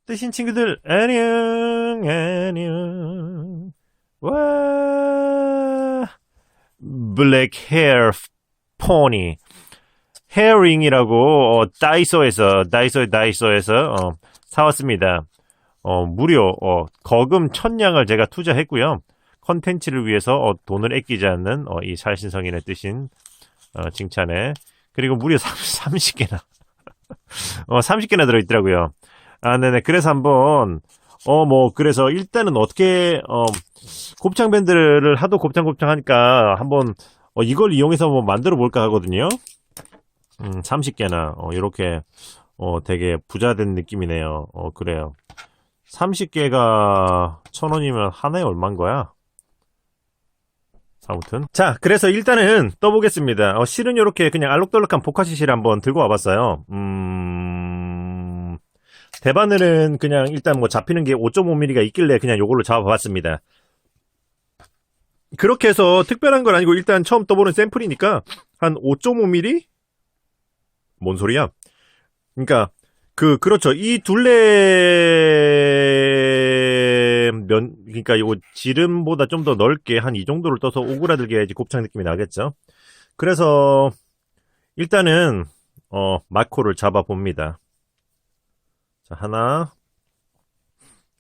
뜨신 친구들, 안녕, 안녕. 와, 블랙 헤어 포니. 헤어링이라고, 다이소에서, 사왔습니다. 무료, 거금 1000냥을 제가 투자했고요. 컨텐츠를 위해서, 돈을 아끼지 않는, 이 살신성인의 뜻인, 칭찬에. 그리고 무려 30개나, 30개나 들어있더라고요. 아, 네네. 그래서 한번, 그래서 일단은 어떻게, 곱창 밴드를 하도 곱창 하니까 한번, 이걸 이용해서 한번 만들어 볼까 하거든요. 30개나, 이렇게, 되게 부자 된 느낌이네요. 그래요. 30개가 1000원이면 하나에 얼마인 거야? 아무튼. 자, 그래서 일단은 떠보겠습니다. 실은 이렇게 그냥 알록달록한 보카시실 한번 들고 와봤어요. 대바늘은 그냥 일단 뭐 잡히는 게 5.5mm가 있길래 그냥 요걸로 잡아봤습니다. 그렇게 해서 특별한 건 아니고 일단 처음 떠보는 샘플이니까 한 5.5mm? 뭔 소리야? 그러니까 그렇죠. 이 둘레 그러니까 요거 지름보다 좀 더 넓게 한 이 정도를 떠서 오그라들게 해야지 곱창 느낌이 나겠죠. 그래서 일단은 마코를 잡아 봅니다. 자, 하나,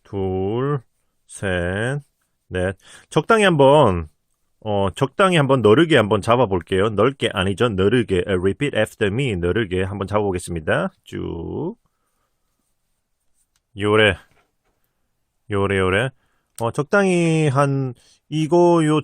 둘, 셋, 넷. 적당히 한번 너르게 한번 잡아볼게요. 넓게 아니죠. 너르게. Repeat after me. 너르게 한번 잡아보겠습니다. 쭉. 요래. 적당히 요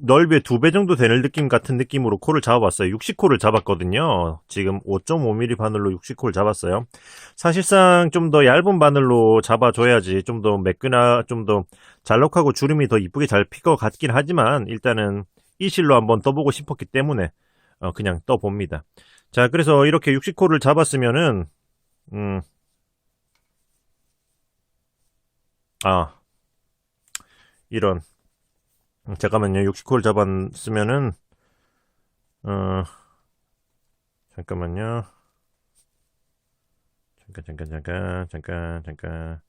넓이의 2배 정도 되는 느낌 같은 느낌으로 코를 잡아봤어요. 60코를 잡았거든요. 지금 5.5mm 바늘로 60코를 잡았어요. 사실상 좀 더 얇은 바늘로 잡아줘야지 좀 더 매끈하, 좀 더 잘록하고 주름이 더 이쁘게 잘 필 것 같긴 하지만 일단은 이 실로 한번 떠보고 싶었기 때문에 그냥 떠봅니다. 자, 그래서 이렇게 60코를 잡았으면은 이런 잠깐만요. 60코를 잡았으면은 어 잠깐만요. 잠깐.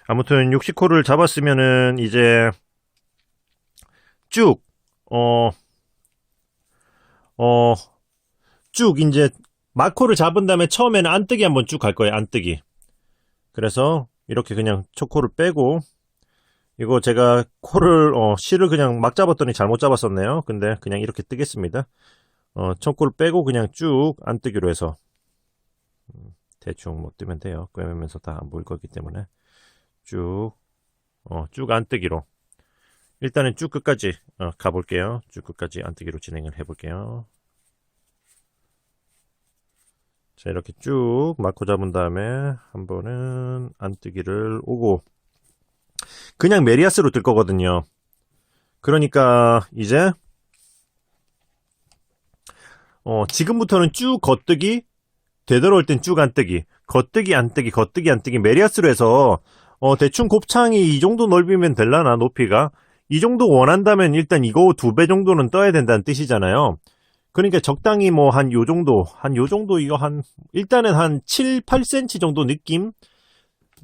아무튼 60코를 잡았으면은 이제 쭉 어, 어, 쭉 이제 마코를 잡은 다음에 처음에는 안뜨기 한번 쭉 갈 거예요. 안뜨기. 그래서 이렇게 그냥 초코를 빼고 이거 제가 실을 그냥 막 잡았더니 잘못 잡았었네요. 근데 그냥 이렇게 뜨겠습니다. 초코를 빼고 그냥 쭉 안뜨기로 해서 대충 뭐 뜨면 돼요. 꿰매면서 다 안 보일 거기 때문에 쭉 안뜨기로 일단은 쭉 끝까지 가볼게요. 쭉 끝까지 안뜨기로 진행을 해볼게요. 자, 이렇게 쭉 마코 잡은 다음에 한 번은 안뜨기를 오고 그냥 메리아스로 뜰 거거든요. 그러니까 이제 지금부터는 쭉 겉뜨기, 되돌아올 땐 쭉 안뜨기, 겉뜨기 안뜨기 메리아스로 해서 대충 곱창이 이 정도 넓이면 될라나 높이가 이 정도 원한다면 일단 이거 2배 정도는 떠야 된다는 뜻이잖아요. 그러니까 적당히 뭐 한 요 정도 이거 일단은 한 7, 8cm 정도 느낌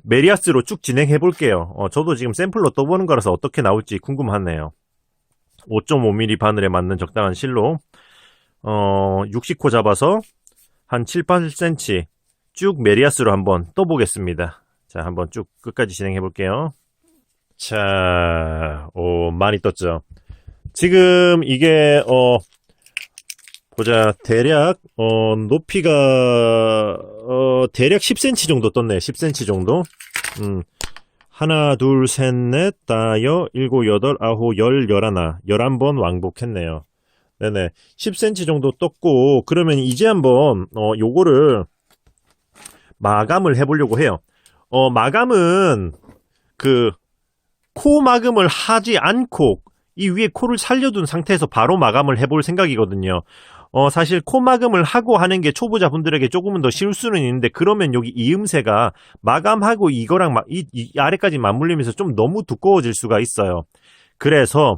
메리아스로 쭉 진행해 볼게요. 저도 지금 샘플로 떠보는 거라서 어떻게 나올지 궁금하네요. 5.5mm 바늘에 맞는 적당한 실로 60코 잡아서 한 7, 8cm 쭉 메리아스로 한번 떠보겠습니다. 자, 한번 쭉 끝까지 진행해 볼게요. 자, 많이 떴죠. 지금 이게 보자. 대략 높이가 대략 10cm 정도 떴네. 10cm 정도. 하나, 둘, 셋, 넷, 다여, 일곱, 여덟, 아홉, 열, 열하나, 11번 왕복했네요. 네네. 10cm 정도 떴고, 그러면 이제 한번, 요거를 마감을 해보려고 해요. 마감은, 코 마감을 하지 않고, 이 위에 코를 살려둔 상태에서 바로 마감을 해볼 생각이거든요. 사실 코 마감을 하고 하는 게 초보자분들에게 조금은 더 쉬울 수는 있는데 그러면 여기 이음새가 마감하고 이거랑 이 아래까지 맞물리면서 좀 너무 두꺼워질 수가 있어요. 그래서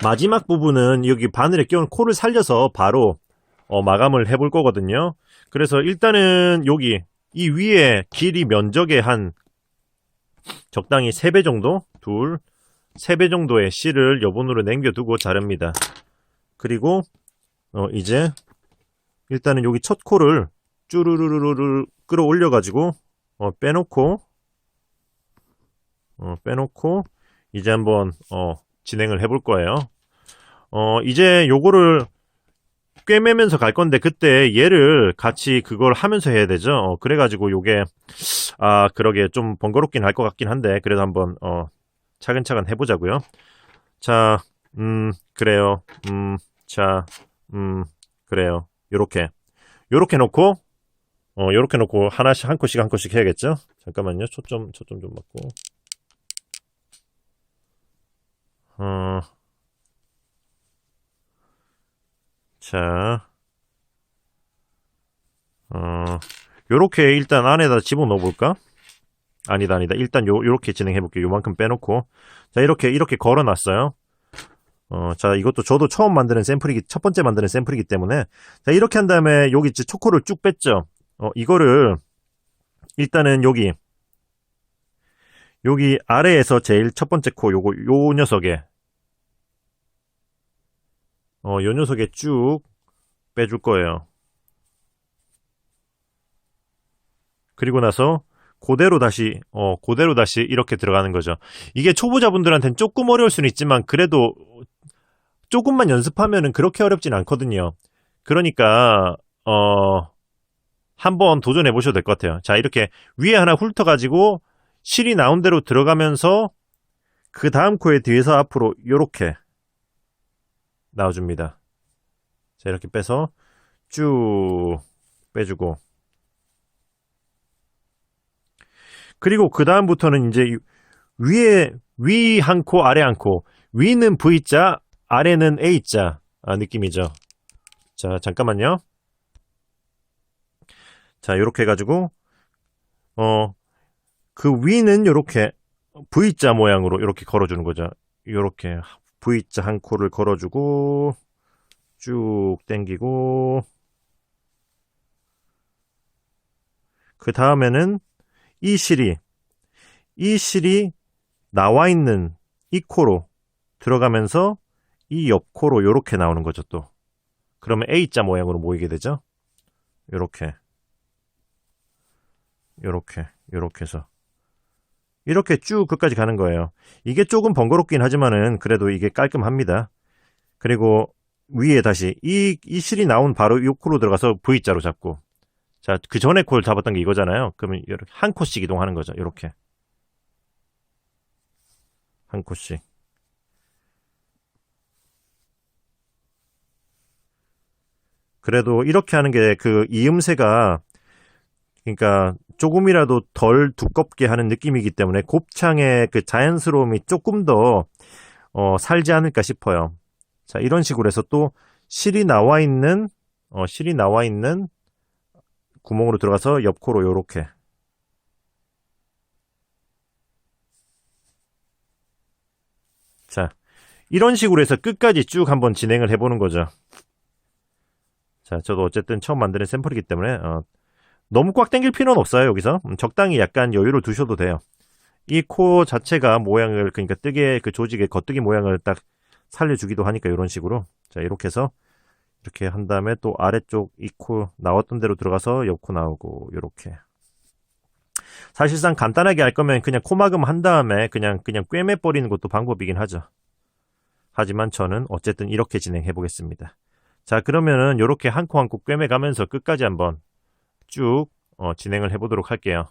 마지막 부분은 여기 바늘에 끼운 코를 살려서 바로 마감을 해볼 거거든요. 그래서 일단은 여기 이 위에 길이 면적의 한 적당히 3배 정도? 3배 정도의 실을 여분으로 남겨두고 자릅니다. 그리고 이제 일단은 여기 첫 코를 쭈르르르르 끌어올려가지고 빼놓고 이제 한번 진행을 해볼 거예요. 이제 요거를 꿰매면서 갈 건데 그때 얘를 같이 그걸 하면서 해야 되죠. 그래가지고 요게 그러게 좀 번거롭긴 할 것 같긴 한데 그래도 한번 차근차근 해보자고요. 자, 그래요. 자, 그래요. 요렇게 놓고 요렇게 놓고 하나씩 한 컷씩 해야겠죠. 잠깐만요. 초점 좀 맞고. 자, 요렇게 일단 안에다 집어넣어 볼까? 아니다. 일단 요렇게 진행해 볼게요. 요만큼 빼놓고. 자, 이렇게 걸어 놨어요. 자, 이것도 저도 처음 만드는 첫 번째 만드는 샘플이기 때문에. 자, 이렇게 한 다음에 여기 초코를 쭉 뺐죠. 이거를 일단은 여기 아래에서 제일 첫 번째 코 요 녀석에 요 녀석에 쭉 빼줄 거예요. 그리고 나서 그대로 다시 이렇게 들어가는 거죠. 이게 초보자분들한테는 조금 어려울 수는 있지만 그래도 조금만 연습하면은 그렇게 어렵진 않거든요. 그러니까 한번 도전해 보셔도 될 것 같아요. 자, 이렇게 위에 하나 훑어가지고 실이 나온 대로 들어가면서 그 다음 코에 뒤에서 앞으로 이렇게 나와줍니다. 자, 이렇게 빼서 쭉 빼주고 그리고 그 다음부터는 이제 위 한 코, 아래 한 코. 위는 V자, 아래는 A자 느낌이죠. 자, 잠깐만요. 자, 이렇게 해가지고 그 위는 이렇게 V자 모양으로 이렇게 걸어주는 거죠. 이렇게 V자 한 코를 걸어주고 쭉 당기고 그 다음에는 이 실이 나와 있는 이 코로 들어가면서 이 옆 코로 이렇게 나오는 거죠. 또 그러면 A자 모양으로 모이게 되죠. 이렇게 해서 이렇게 쭉 끝까지 가는 거예요. 이게 조금 번거롭긴 하지만은 그래도 이게 깔끔합니다. 그리고 위에 다시 이 실이 나온 바로 이 코로 들어가서 V자로 잡고 자, 그 전에 코를 잡았던 게 이거잖아요. 그러면 이렇게 한 코씩 이동하는 거죠. 이렇게 한 코씩. 그래도 이렇게 하는 게 그 이음새가 그러니까 조금이라도 덜 두껍게 하는 느낌이기 때문에 곱창의 그 자연스러움이 조금 더 살지 않을까 싶어요. 자, 이런 식으로 해서 또 실이 나와 있는 구멍으로 들어가서 옆코로 요렇게 자, 이런 식으로 해서 끝까지 쭉 한번 진행을 해보는 거죠. 자, 저도 어쨌든 처음 만드는 샘플이기 때문에 너무 꽉 당길 필요는 없어요. 여기서 적당히 약간 여유를 두셔도 돼요. 이 코 자체가 모양을 그러니까 뜨개 그 조직의 겉뜨기 모양을 딱 살려주기도 하니까 이런 식으로 자 이렇게 해서 이렇게 한 다음에 또 아래쪽 이 코 나왔던 대로 들어가서 옆 코 나오고 이렇게 사실상 간단하게 할 거면 그냥 코막음 한 다음에 그냥 꿰매 버리는 것도 방법이긴 하죠. 하지만 저는 어쨌든 이렇게 진행해 보겠습니다. 자, 그러면은 이렇게 한 코 한 코 꿰매 가면서 끝까지 한번 쭉 진행을 해보도록 할게요.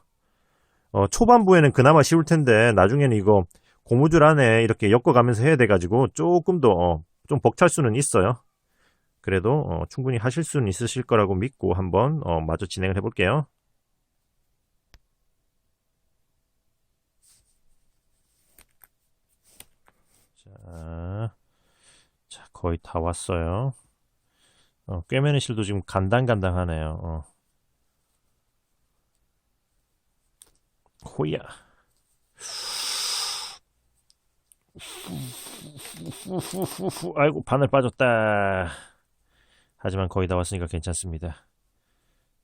초반부에는 그나마 쉬울 텐데 나중에는 이거 고무줄 안에 이렇게 엮어가면서 해야 돼가지고 조금 더 좀 벅찰 수는 있어요. 그래도 충분히 하실 수는 있으실 거라고 믿고 한번 마저 진행을 해볼게요. 자, 거의 다 왔어요. 꿰매는 실도 지금 간당간당하네요. 호야. 후후후후. 아이고, 바늘 빠졌다. 하지만 거의 다 왔으니까 괜찮습니다.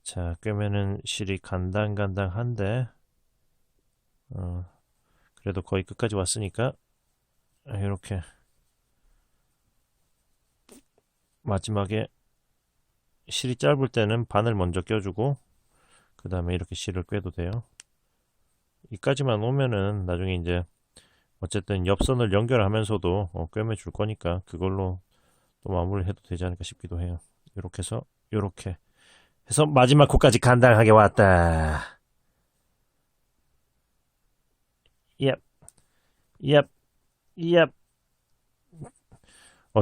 자, 꿰면은 실이 간당간당한데, 어, 그래도 거의 끝까지 왔으니까, 이렇게 마지막에 실이 짧을 때는 바늘 먼저 껴주고, 그 다음에 이렇게 실을 꿰도 돼요. 이까지만 오면은 나중에 이제 어쨌든 옆선을 연결하면서도 꿰매 줄 거니까 그걸로 또 마무리를 해도 되지 않을까 싶기도 해요. 이렇게 해서 이렇게 해서 마지막 코까지 간단하게 왔다. 얍, 얍, 얍.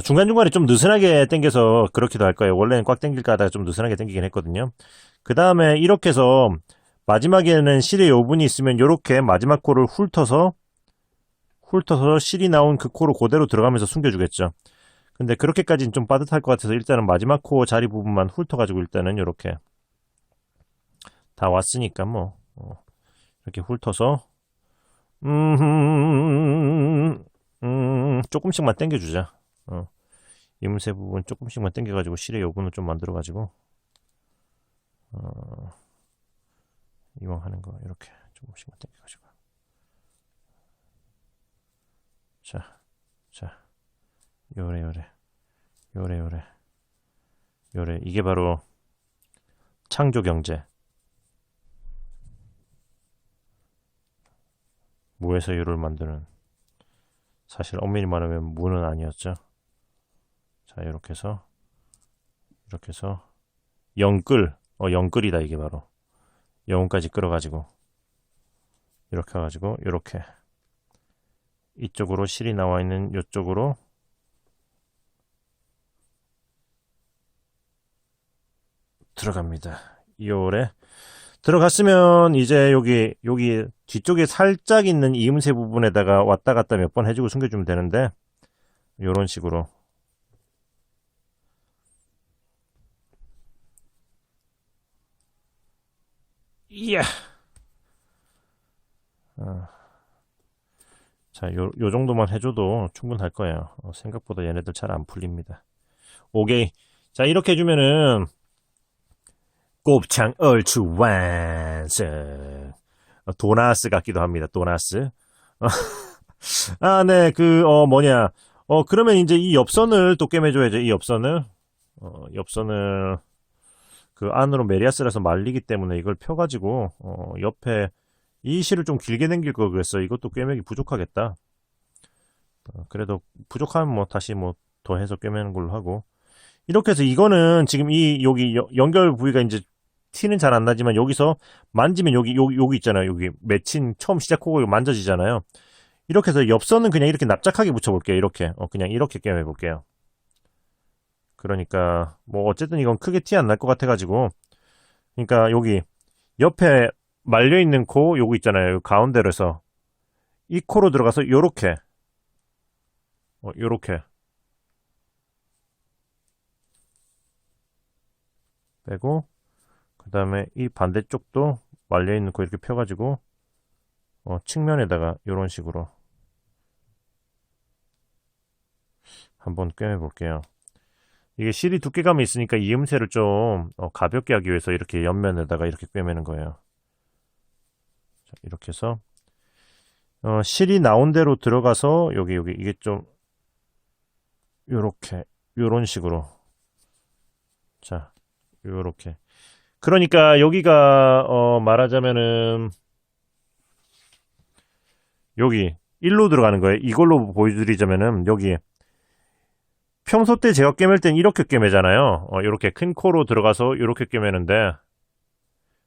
중간중간에 좀 느슨하게 당겨서 그렇기도 할 거예요. 원래는 꽉 당길까 하다가 좀 느슨하게 당기긴 했거든요. 그 다음에 이렇게 해서 마지막에는 실의 여분이 있으면 이렇게 마지막 코를 훑어서 실이 나온 그 코로 그대로 들어가면서 숨겨주겠죠. 근데 그렇게까지는 좀 빠듯할 것 같아서 일단은 마지막 코 자리 부분만 훑어가지고 일단은 이렇게 다 왔으니까 뭐 이렇게 훑어서 조금씩만 당겨주자. 이음새 부분 조금씩만 당겨가지고 실의 여분을 좀 만들어가지고 이왕 하는 거 이렇게 조금씩만 당겨가지고 자 요래 이게 바로 창조 경제 무에서 유를 만드는 사실 엄밀히 말하면 무는 아니었죠. 자 이렇게 해서 영끌이다 이게 바로 영혼까지 끌어가지고 이렇게 해가지고 이렇게 이쪽으로 실이 나와 있는 이쪽으로 들어갑니다. 요래 들어갔으면 이제 여기 뒤쪽에 살짝 있는 이음새 부분에다가 왔다 갔다 몇 번 해주고 숨겨주면 되는데 요런 식으로 이야 자, 요 정도만 해줘도 충분할 거예요. 생각보다 얘네들 잘 안 풀립니다. 오케이. 자, 이렇게 해주면은 곱창 얼추 완성. 도나스 같기도 합니다. 도나스. 아, 네, 그러면 이제 이 옆선을 또 꿰매줘야죠. 이 옆선을. 옆선을 그 안으로 메리아스라서 말리기 때문에 이걸 펴가지고, 옆에 이 실을 좀 길게 당길 걸 그랬어. 이것도 꿰매기 부족하겠다. 그래도 부족하면 뭐 다시 뭐 더 해서 꿰매는 걸로 하고. 이렇게 해서 이거는 지금 여기 연결 부위가 이제 티는 잘 안 나지만 여기서 만지면 여기 있잖아요. 여기 맺힌 처음 시작하고 만져지잖아요. 이렇게 해서 옆선은 그냥 이렇게 납작하게 붙여볼게요. 이렇게. 그냥 이렇게 꿰매볼게요. 그러니까 뭐 어쨌든 이건 크게 티 안 날 것 같아가지고. 그러니까 여기 옆에 말려있는 코 요거 있잖아요. 요 가운데로 해서 이 코로 들어가서 요렇게 빼고 그 다음에 이 반대쪽도 말려있는 거 이렇게 펴가지고 측면에다가 이런 식으로 한번 꿰매 볼게요. 이게 실이 두께감이 있으니까 이음새를 좀 가볍게 하기 위해서 이렇게 옆면에다가 이렇게 꿰매는 거예요. 자, 이렇게 해서 실이 나온 대로 들어가서 여기 이게 좀 요렇게 요런 식으로 자 요렇게 그러니까 여기가 말하자면은 여기 1로 들어가는 거예요. 이걸로 보여드리자면은 여기 평소 때 제가 꿰맬 땐 이렇게 꿰매잖아요. 이렇게 큰 코로 들어가서 이렇게 꿰매는데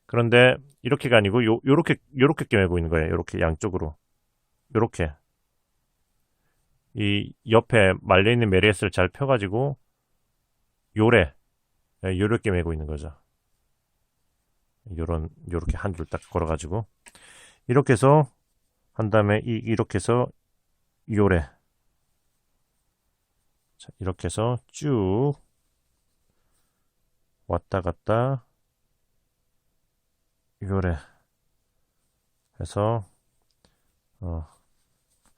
그런데 이렇게가 아니고 요렇게 꿰매고 있는 거예요. 요렇게 양쪽으로 요렇게 이 옆에 말려있는 메리에스를 잘 펴가지고 요렇게 꿰매고 있는 거죠. 요렇게 한 줄 딱 걸어가지고 이렇게 해서 한 다음에 이렇게 해서 요래 자, 이렇게 해서 쭉 왔다 갔다 요래 해서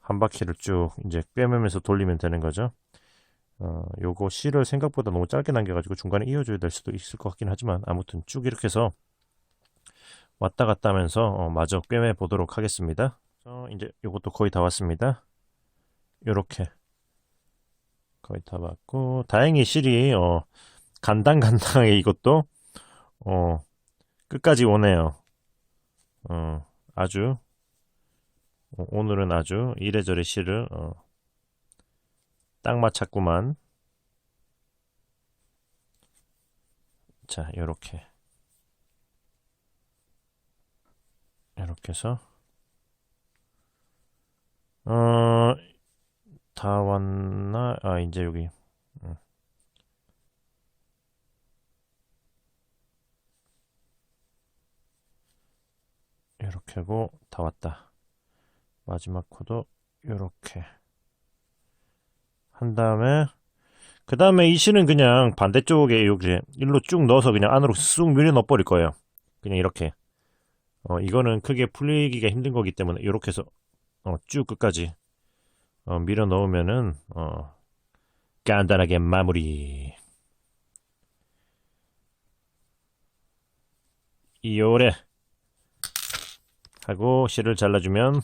한 바퀴를 쭉 이제 꿰매면서 돌리면 되는 거죠. 요거 실을 생각보다 너무 짧게 남겨가지고 중간에 이어줘야 될 수도 있을 것 같긴 하지만 아무튼 쭉 이렇게 해서 왔다 갔다 하면서 마저 꿰매 보도록 하겠습니다. 이제 요것도 거의 다 왔습니다. 요렇게 거의 다 왔고, 다행히 실이 간당간당하게 이것도 끝까지 오네요. 아주 오늘은 아주 이래저래 실을 딱 맞췄구만. 자, 요렇게 해서 다 왔나? 이제 여기 이렇게 하고 다 왔다. 마지막 코도 이렇게 한 다음에 그 다음에 이 실은 그냥 반대쪽에 이렇게 일로 쭉 넣어서 그냥 안으로 쑥 밀어 넣어 버릴 거예요. 그냥 이렇게 이거는 크게 풀리기가 힘든 거기 때문에 이렇게 해서 쭉 끝까지 밀어 넣으면은 간단하게 마무리. 이오래 하고 실을 잘라주면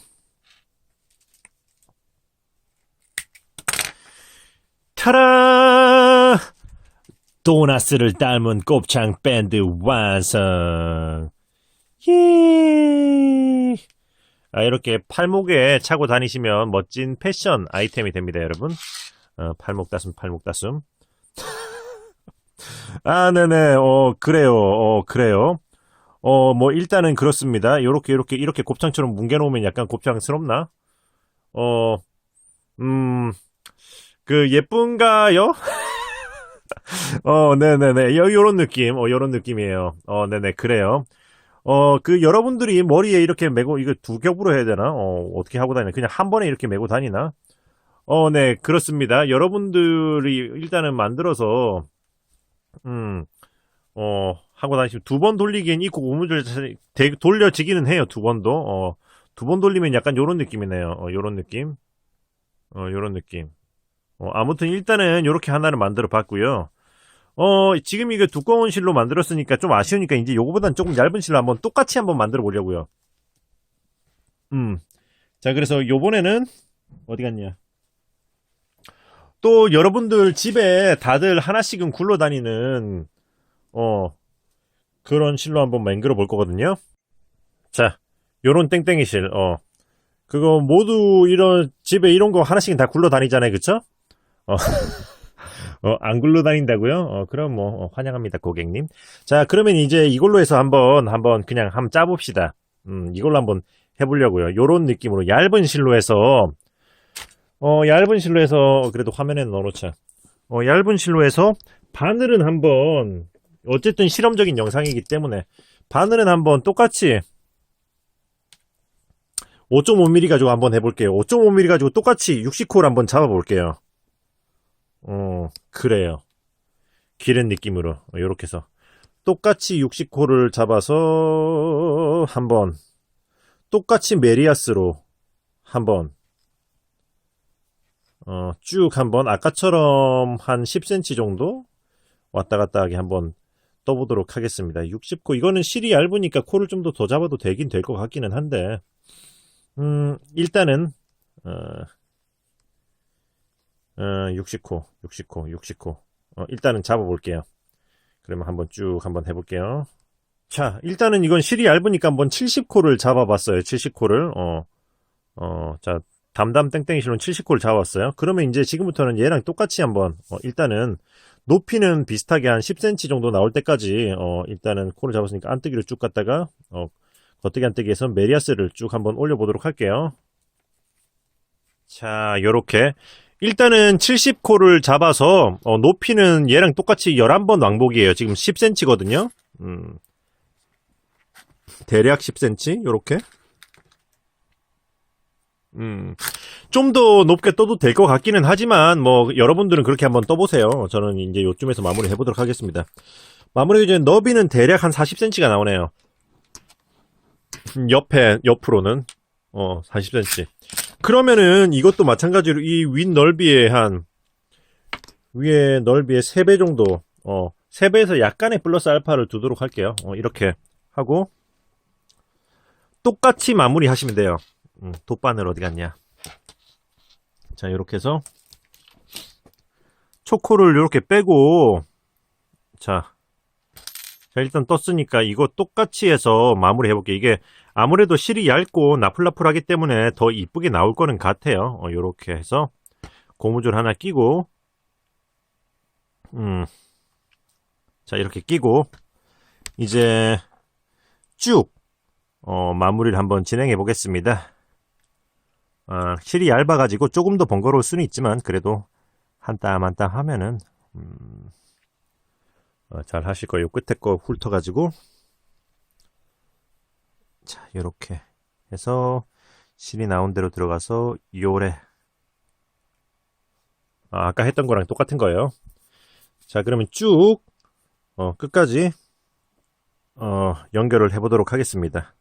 타라! 도나스를 닮은 곱창 밴드 완성. 히. 이렇게 팔목에 차고 다니시면 멋진 패션 아이템이 됩니다, 여러분. 팔목 따슴. 네네. 그래요. 뭐 일단은 그렇습니다. 이렇게 곱창처럼 뭉개놓으면 약간 곱창스럽나? 예쁜가요? 네네네. 요런 느낌, 요런 느낌이에요. 네네, 그래요. 여러분들이 머리에 이렇게 메고, 이거 두 겹으로 해야 되나? 어떻게 하고 다니나? 그냥 한 번에 이렇게 메고 다니나? 네, 그렇습니다. 여러분들이 일단은 만들어서, 하고 다니시면 두 번 돌리기엔 이 고무줄 돌려지기는 해요, 두 번도. 두 번 돌리면 약간 요런 느낌이네요. 요런 느낌. 요런 느낌. 아무튼 일단은 요렇게 하나를 만들어 봤고요. 지금 이거 두꺼운 실로 만들었으니까 좀 아쉬우니까 이제 요거보단 조금 얇은 실로 한번 똑같이 한번 만들어 보려고요. 자, 그래서 요번에는 어디 갔냐? 또 여러분들 집에 다들 하나씩은 굴러다니는 그런 실로 한번 만들어 볼 거거든요. 자, 요런 땡땡이 실. 그거 모두 이런 집에 이런 거 하나씩은 다 굴러다니잖아요, 그쵸? 안 굴러다닌다고요? 그럼 뭐 환영합니다, 고객님. 자, 그러면 이제 이걸로 해서 한번 그냥 한번 짜봅시다. 이걸로 한번 해보려고요. 요런 느낌으로 얇은 실로 해서 그래도 화면에 넣어놓자. 얇은 실로 해서 바늘은 한번 어쨌든 실험적인 영상이기 때문에 바늘은 한번 똑같이 5.5mm 가지고 한번 해볼게요. 5.5mm 가지고 똑같이 60홀 한번 잡아볼게요. 그래요. 기른 느낌으로 요렇게 해서 똑같이 60홀을 잡아서 한번 똑같이 메리아스로 한번 쭉 한번 아까처럼 한 10cm 정도 왔다 갔다 하게 한번 떠보도록 하겠습니다. 60코 이거는 실이 얇으니까 코를 좀 더 잡아도 되긴 될 것 같기는 한데 일단은 60코 일단은 잡아볼게요. 그러면 한번 쭉 한번 해볼게요. 자, 일단은 이건 실이 얇으니까 한번 70코를 잡아봤어요. 70코를 자, 담담 땡땡이 실로 70코를 잡았어요. 그러면 이제 지금부터는 얘랑 똑같이 한번 일단은 높이는 비슷하게 한 10cm 정도 나올 때까지 일단은 코를 잡았으니까 안뜨기를 쭉 갔다가 겉뜨기 안뜨기에서 메리아스를 쭉 한번 올려보도록 할게요. 자, 요렇게 일단은 70코를 잡아서 높이는 얘랑 똑같이 11번 왕복이에요. 지금 10cm거든요. 대략 10cm 요렇게 좀 더 높게 떠도 될 것 같기는 하지만 뭐 여러분들은 그렇게 한번 떠보세요. 저는 이제 요쯤에서 마무리 해보도록 하겠습니다. 마무리 전에 너비는 대략 한 40cm가 나오네요. 옆으로는 40cm. 그러면은 이것도 마찬가지로 이 윗 넓이의 위에 넓이의 3배 정도, 3배에서 약간의 플러스 알파를 두도록 할게요. 이렇게 하고, 똑같이 마무리 하시면 돼요. 돗바늘 어디 갔냐. 자, 이렇게 해서, 초코를 이렇게 빼고, 자, 일단 떴으니까 이거 똑같이 해서 마무리 해볼게요. 이게 아무래도 실이 얇고 나풀나풀하기 때문에 더 이쁘게 나올 거는 같아요. 이렇게 해서 고무줄 하나 끼고, 자, 이렇게 끼고, 이제 쭉, 마무리를 한번 진행해 보겠습니다. 실이 얇아가지고 조금 더 번거로울 수는 있지만, 그래도 한 땀 한 땀 하면은, 잘 하실 거예요. 끝에 거 훑어가지고, 자, 요렇게 해서 실이 나온 대로 들어가서 요래. 아까 했던 거랑 똑같은 거예요. 자, 그러면 쭉 끝까지 연결을 해보도록 하겠습니다.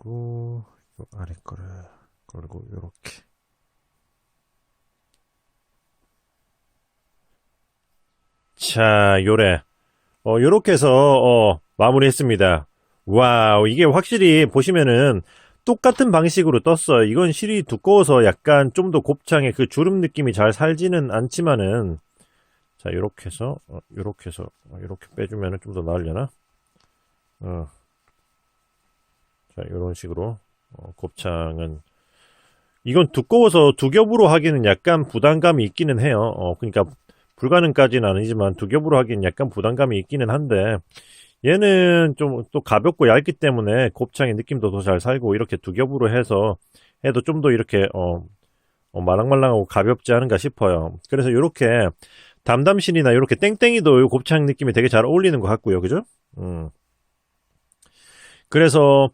그리고 요 아래 거를 걸고 요렇게. 자, 요래. 요렇게 해서 마무리했습니다. 와우, 이게 확실히 보시면은 똑같은 방식으로 떴어요. 이건 실이 두꺼워서 약간 좀 더 곱창의 그 주름 느낌이 잘 살지는 않지만은, 자, 요렇게 해서 요렇게 해서 요렇게 빼주면은 좀 더 나으려나? 자, 요런 식으로 곱창은, 이건 두꺼워서 두 겹으로 하기는 약간 부담감이 있기는 해요. 그러니까 불가능까지는 아니지만 두 겹으로 하기는 약간 부담감이 있기는 한데, 얘는 좀 또 가볍고 얇기 때문에 곱창의 느낌도 더 잘 살고, 이렇게 두 겹으로 해서 해도 좀 더 이렇게 말랑말랑하고 가볍지 않은가 싶어요. 그래서 이렇게 담담실이나 이렇게 땡땡이도 곱창 느낌이 되게 잘 어울리는 것 같고요. 그죠? 그래서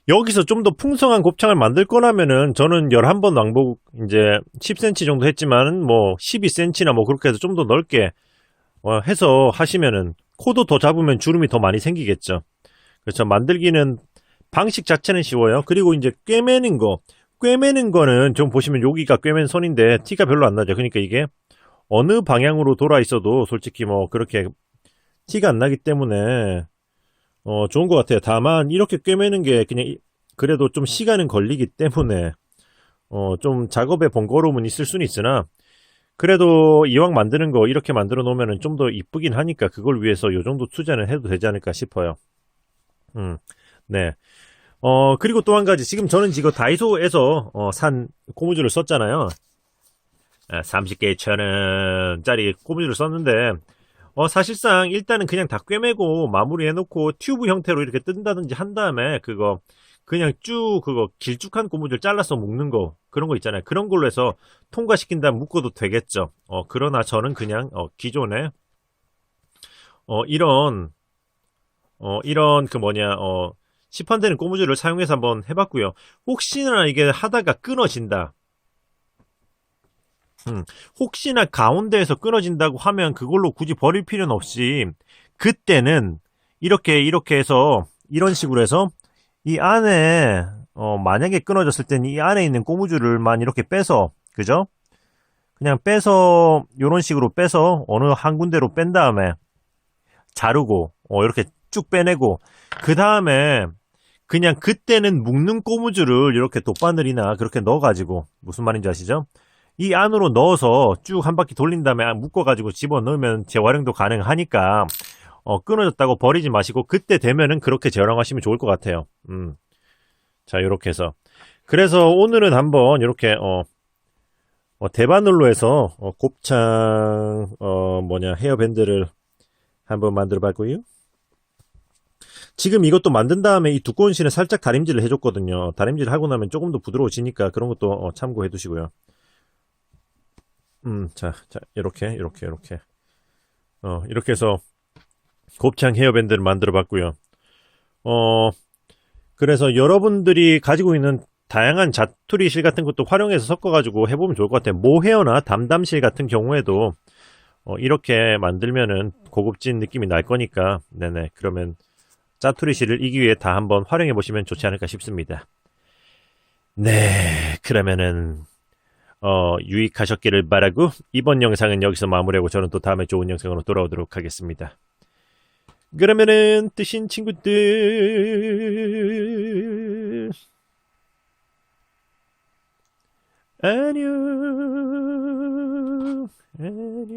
여기서 좀 더 풍성한 곱창을 만들 거라면은, 저는 11번 왕복 이제 10cm 정도 했지만 뭐 12cm나 뭐 그렇게 해서 좀 더 넓게 해서 하시면은, 코도 더 잡으면 주름이 더 많이 생기겠죠. 그래서 만들기는 방식 자체는 쉬워요. 그리고 이제 꿰매는 거는 좀 보시면 여기가 꿰맨 선인데 티가 별로 안 나죠. 그러니까 이게 어느 방향으로 돌아 있어도 솔직히 뭐 그렇게 티가 안 나기 때문에 좋은 것 같아요. 다만 이렇게 꿰매는 게 그냥 그래도 좀 시간은 걸리기 때문에 좀 작업에 번거로움은 있을 수는 있으나, 그래도 이왕 만드는 거 이렇게 만들어 놓으면 좀 더 이쁘긴 하니까 그걸 위해서 요 정도 투자는 해도 되지 않을까 싶어요. 네. 그리고 또 한 가지, 지금 저는 지금 다이소에서 산 고무줄을 썼잖아요. 30개 1,000원짜리 고무줄을 썼는데, 사실상 일단은 그냥 다 꿰매고 마무리 해놓고 튜브 형태로 이렇게 뜬다든지 한 다음에, 그거 그냥 쭉 그거 길쭉한 고무줄 잘라서 묶는 거, 그런 거 있잖아요. 그런 걸로 해서 통과시킨 다음 묶어도 되겠죠. 그러나 저는 그냥 기존에 이런 그 뭐냐 시판되는 고무줄을 사용해서 한번 해봤고요. 혹시나 이게 하다가 끊어진다, 혹시나 가운데에서 끊어진다고 하면 그걸로 굳이 버릴 필요는 없이, 그때는 이렇게 해서 이런 식으로 해서 이 안에 만약에 끊어졌을 때는 이 안에 있는 고무줄을만 이렇게 빼서, 그죠? 그냥 빼서 요런 식으로 빼서 어느 한 군데로 뺀 다음에 자르고 이렇게 쭉 빼내고, 그 다음에 그냥 그때는 묶는 고무줄을 이렇게 돗바늘이나 그렇게 넣어가지고, 무슨 말인지 아시죠? 이 안으로 넣어서 쭉 한 바퀴 돌린 다음에 묶어가지고 집어넣으면 재활용도 가능하니까, 끊어졌다고 버리지 마시고 그때 되면은 그렇게 재활용하시면 좋을 것 같아요. 자, 요렇게 해서, 그래서 오늘은 한번 이렇게 대바늘로 해서 곱창 헤어밴드를 한번 만들어 봤고요. 지금 이것도 만든 다음에 이 두꺼운 실에 살짝 다림질을 해줬거든요. 다림질 하고 나면 조금 더 부드러워지니까 그런 것도 참고해 두시고요. 자, 이렇게 이렇게 해서 곱창 헤어밴드를 만들어 봤고요. 그래서 여러분들이 가지고 있는 다양한 자투리 실 같은 것도 활용해서 섞어가지고 해보면 좋을 것 같아요. 모헤어나 담담실 같은 경우에도 이렇게 만들면은 고급진 느낌이 날 거니까, 네네. 그러면 짜투리 실을 이 기회에 다 한번 활용해 보시면 좋지 않을까 싶습니다. 네, 그러면은 유익하셨기를 바라고 이번 영상은 여기서 마무리하고 저는 또 다음에 좋은 영상으로 돌아오도록 하겠습니다. 그러면은 뜨신 친구들 안녕 안녕